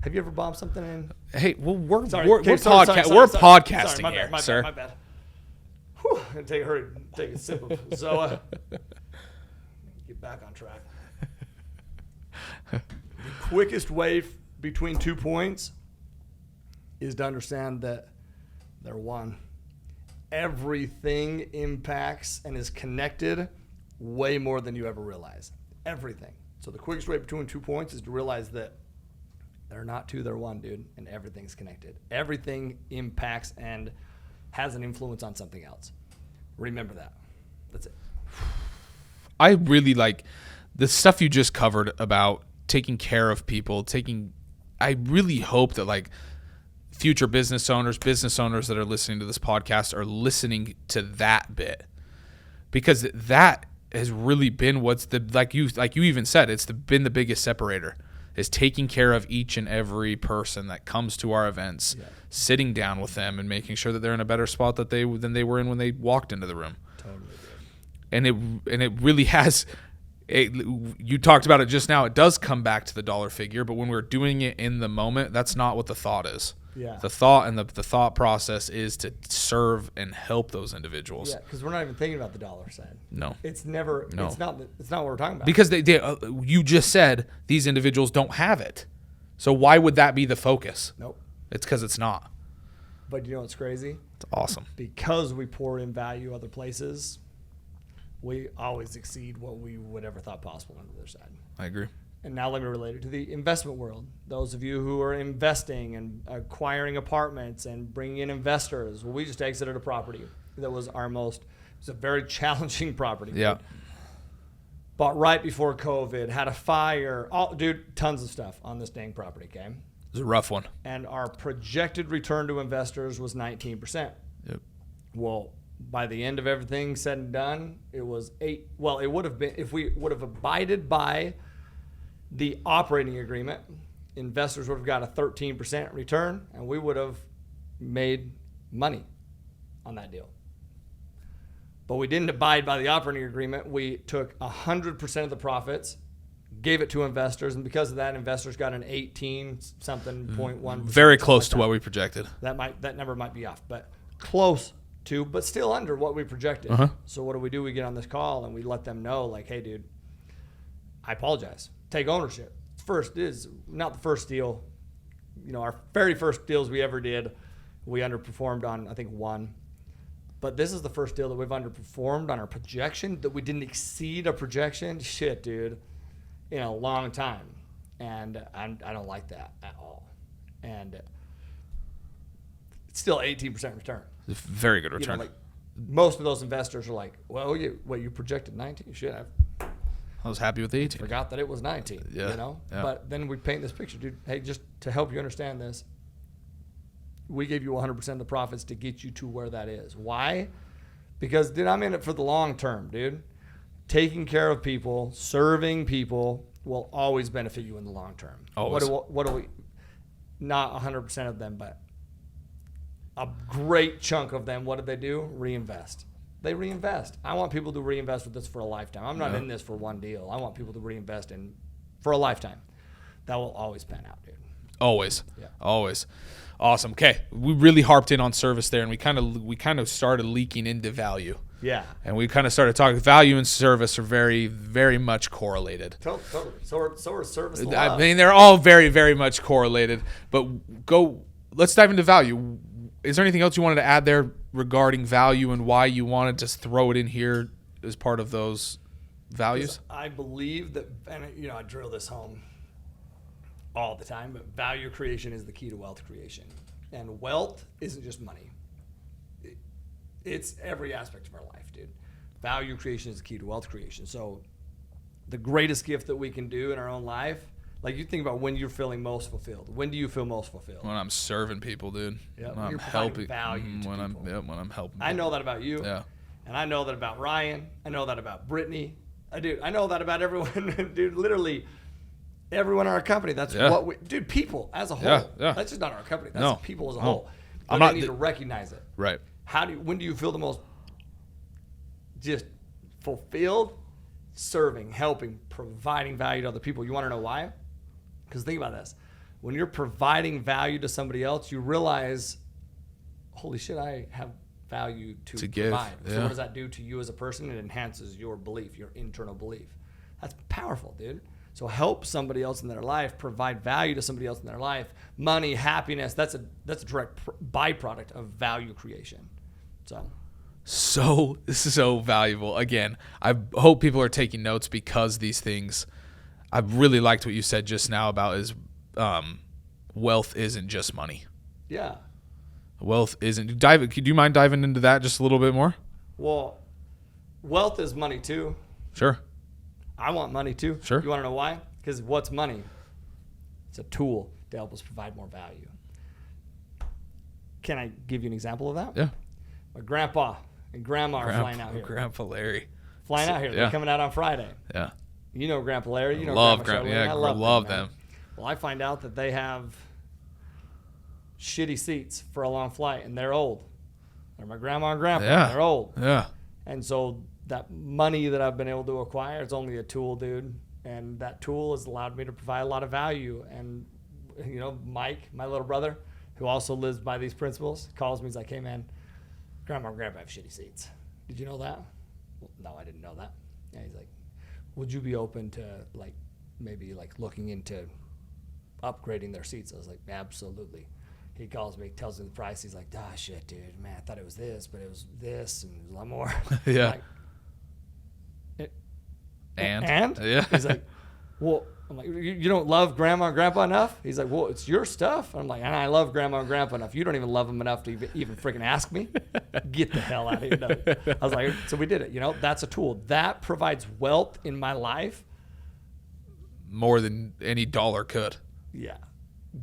Have you ever bombed something in? Hey, well, we're podcasting here, sir. My bad. Whew. I'm gonna take a sip of Zoa. Get back on track. The quickest way between 2 points is to understand that they're one. everything impacts and is connected way more than you ever realize. Everything. So the quickest way between 2 points is to realize that they're not two, they're one, dude, and everything's connected. Everything impacts and has an influence on something else. Remember that. That's it. I really like the stuff you just covered about taking care of people, I really hope that like future business owners that are listening to this podcast are listening to that bit, because that has really been what's like you even said, it's been the biggest separator, is taking care of each and every person that comes to our events, sitting down with them and making sure that they're in a better spot than they were in when they walked into the room. Totally. And it really has. You talked about it just now. It does come back to the dollar figure, but when we're doing it in the moment, that's not what the thought is. Yeah. The thought and the thought process is to serve and help those individuals. Yeah, because we're not even thinking about the dollar side. No. It's never. No. It's not what we're talking about. Because you just said these individuals don't have it. So why would that be the focus? Nope. It's because it's not. But you know what's crazy? It's awesome. Because we pour in value other places, we always exceed what we would ever thought possible on the other side. I agree. And now let me relate it to the investment world. Those of you who are investing and acquiring apartments and bringing in investors, well, we just exited a property that was it was a very challenging property. Yeah. Bought right before COVID, had a fire, tons of stuff on this dang property, okay? It was a rough one. And our projected return to investors was 19%. Yep. Well, by the end of everything said and done, it was 8. Well, it would have been, if we would have abided by the operating agreement, investors would have got a 13% return, and we would have made money on that deal. But we didn't abide by the operating agreement. We took 100% of the profits, gave it to investors, and because of that, investors got an 18-something.1%. Very close to what we projected. That number might be off, but close to, but still under what we projected. Uh-huh. So what do? We get on this call and we let them know, like, hey, dude, I apologize. Take ownership. First is not the first deal. You know, our very first deals we ever did, we underperformed on, I think, one. But this is the first deal that we've underperformed on our projection, that we didn't exceed a projection. Shit, dude, in a long time. And I don't like that at all. And it's still 18% return. It's a very good return. You know, like, most of those investors are like, well, you projected 19? Shit, I was happy with the 18. Forgot that it was 19, Yeah. you know? Yeah. But then we paint this picture, dude. Hey, just to help you understand this, we gave you 100% of the profits to get you to where that is. Why? Because, dude, I'm in it for the long term, dude. Taking care of people, serving people will always benefit you in the long term. Always. What do we, not 100% of them, but a great chunk of them, what do? Reinvest. They reinvest. I want people to reinvest with this for a lifetime. I'm not in this for one deal. I want people to reinvest in for a lifetime. That will always pan out, dude. Always. Yeah. Always. Awesome. Okay. We really harped in on service there, and we kind of started leaking into value. Yeah. And we kind of started talking value and service are very, very much correlated. Totally. So are service and I love. mean, they're all very, very much correlated. But let's dive into value. Is there anything else you wanted to add there regarding value and why you wanted to throw it in here as part of those values? I believe that, and I drill this home all the time, but value creation is the key to wealth creation. And wealth isn't just money. It's every aspect of our life, dude. Value creation is the key to wealth creation. So the greatest gift that we can do in our own life, like you think about when you're feeling most fulfilled. When do you feel most fulfilled? When I'm serving people, dude. Yep. When I'm You're helping value to when people. I'm helping. I know that about you. Yeah. And I know that about Ryan. I know that about Brittany. I know that about everyone. Dude, literally everyone in our company. That's what we, dude, people as a whole. Yeah. That's just not our company. That's people as a whole. I'm But not they need to recognize it. Right. When do you feel the most just fulfilled? Serving, helping, providing value to other people. You want to know why? Because think about this. When you're providing value to somebody else, you realize, holy shit, I have value to give. provide. Yeah. So what does that do to you as a person? It enhances your belief, your internal belief. That's powerful, dude. So help somebody else in their life, provide value to somebody else in their life. Money, happiness, that's a direct byproduct of value creation. So so valuable. Again, I hope people are taking notes because these things, I really liked what you said just now about is wealth isn't just money. Yeah. Wealth isn't. Do you mind diving into that just a little bit more? Well, wealth is money too. Sure. I want money too. Sure. You want to know why? Because what's money? It's a tool to help us provide more value. Can I give you an example of that? Yeah. My grandpa and grandma are flying out here. Grandpa Larry. Flying out here. They're coming out on Friday. Yeah. You know Grandpa Larry. You know Grandpa. Yeah, I love them. Well, I find out that they have shitty seats for a long flight, and they're old. They're my grandma and grandpa. Yeah. They're old. Yeah. And so that money that I've been able to acquire is only a tool, dude. And that tool has allowed me to provide a lot of value. And, you know, Mike, my little brother, who also lives by these principles, calls me. He's like, hey, man, grandma and grandpa have shitty seats. Did you know that? Well, no, I didn't know that. And he's like, would you be open to, like, maybe, like, looking into upgrading their seats? I was like, absolutely. He calls me, tells me the price. He's like, shit, dude, man, I thought it was this, but it was this and a lot more. Yeah. Like, and? Yeah. He's like, well, I'm like, you don't love grandma and grandpa enough? He's like, well, it's your stuff. I'm like, and I love grandma and grandpa enough. You don't even love them enough to even freaking ask me. Get the hell out of here. No. I was like, so we did it. You know, that's a tool. That provides wealth in my life. More than any dollar could. Yeah.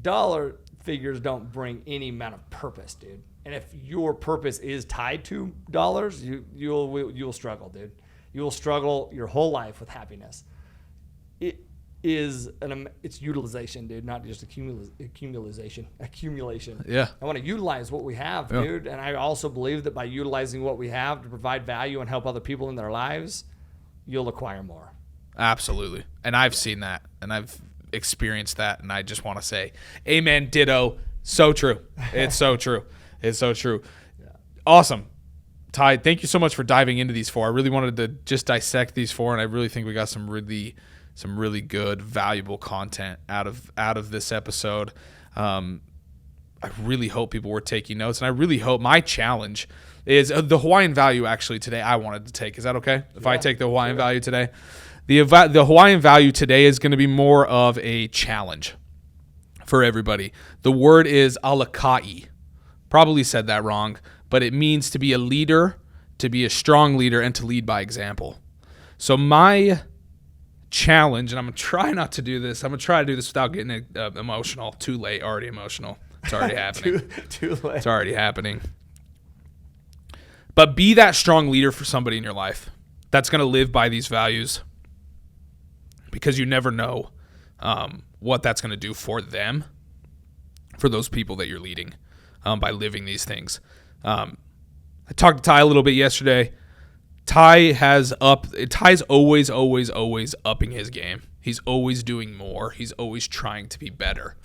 Dollar figures don't bring any amount of purpose, dude. And if your purpose is tied to dollars, you'll struggle, dude. You will struggle your whole life with happiness. It's utilization, dude, not just accumulation. Yeah. I want to utilize what we have, dude. And I also believe that by utilizing what we have to provide value and help other people in their lives, you'll acquire more. Absolutely. And I've seen that, and I've experienced that, and I just want to say, amen, ditto. So true. It's so true. It's so true. Yeah. Awesome. Ty, thank you so much for diving into these 4. I really wanted to just dissect these 4, and I really think we got some really good, valuable content out of this episode. I really hope people were taking notes, and I really hope my challenge is the Hawaiian value actually today I wanted to take. Is that okay? If I take the Hawaiian value today? The Hawaiian value today is going to be more of a challenge for everybody. The word is alakai. Probably said that wrong, but it means to be a leader, to be a strong leader, and to lead by example. So my challenge, and I'm going to try not to do this. I'm going to try to do this without getting emotional. Too late, already emotional. It's already happening. Too late. It's already happening. But be that strong leader for somebody in your life that's going to live by these values, because you never know what that's going to do for them, for those people that you're leading, by living these things. I talked to Ty a little bit yesterday. Ty's always upping his game. He's always doing more. He's always trying to be better.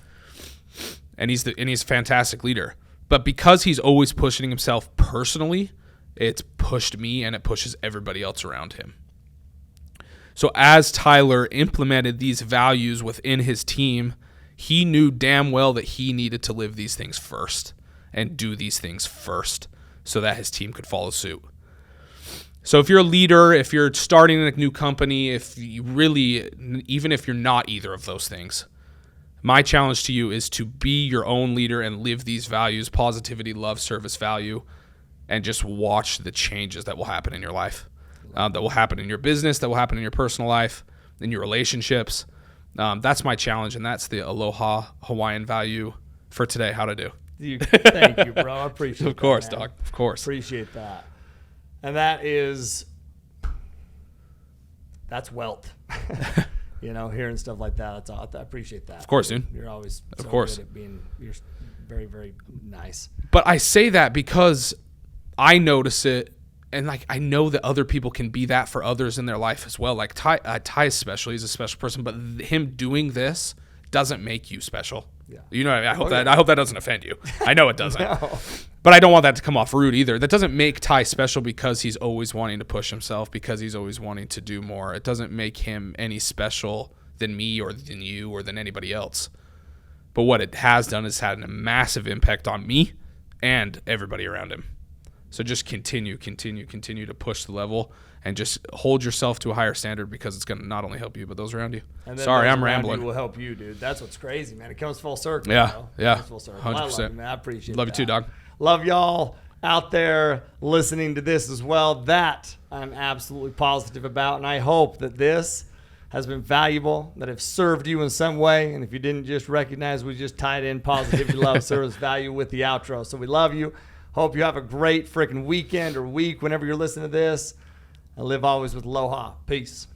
And he's a fantastic leader. But because he's always pushing himself personally, it's pushed me and it pushes everybody else around him. So as Tyler implemented these values within his team, he knew damn well that he needed to live these things first and do these things first so that his team could follow suit. So if you're a leader, if you're starting a new company, even if you're not either of those things, my challenge to you is to be your own leader and live these values: positivity, love, service, value, and just watch the changes that will happen in your life, that will happen in your business, that will happen in your personal life, in your relationships. That's my challenge, and that's the Aloha Hawaiian value for today. How to do. Thank you, bro. I appreciate it. Of course, Doc. Of course. Appreciate that. And that's wealth. You know, hearing stuff like that, that's all. I appreciate that. Of course, dude. You're always of course good at you're very, very nice. But I say that because I notice it, and like I know that other people can be that for others in their life as well. Like Ty especially, he's a special person, but him doing this doesn't make you special. Yeah. You know, I hope that doesn't offend you. I know it doesn't. No. But I don't want that to come off rude either. That doesn't make Ty special because he's always wanting to push himself, because he's always wanting to do more. It doesn't make him any special than me or than you or than anybody else. But what it has done is had a massive impact on me and everybody around him. So just continue to push the level and just hold yourself to a higher standard, because it's going to not only help you, but those around you. Sorry, I'm rambling. You will help you, dude. That's what's crazy, man. It comes full circle. Yeah, bro. yeah. It comes full circle. 100%. I love you, man. I appreciate it. Love you too, dog. Love y'all out there listening to this as well. That I'm absolutely positive about, and I hope that this has been valuable, that have served you in some way. And if you didn't just recognize, we just tied in positivity, love, service, value with the outro. So we love you. Hope you have a great freaking weekend or week whenever you're listening to this. And live always with aloha. Peace.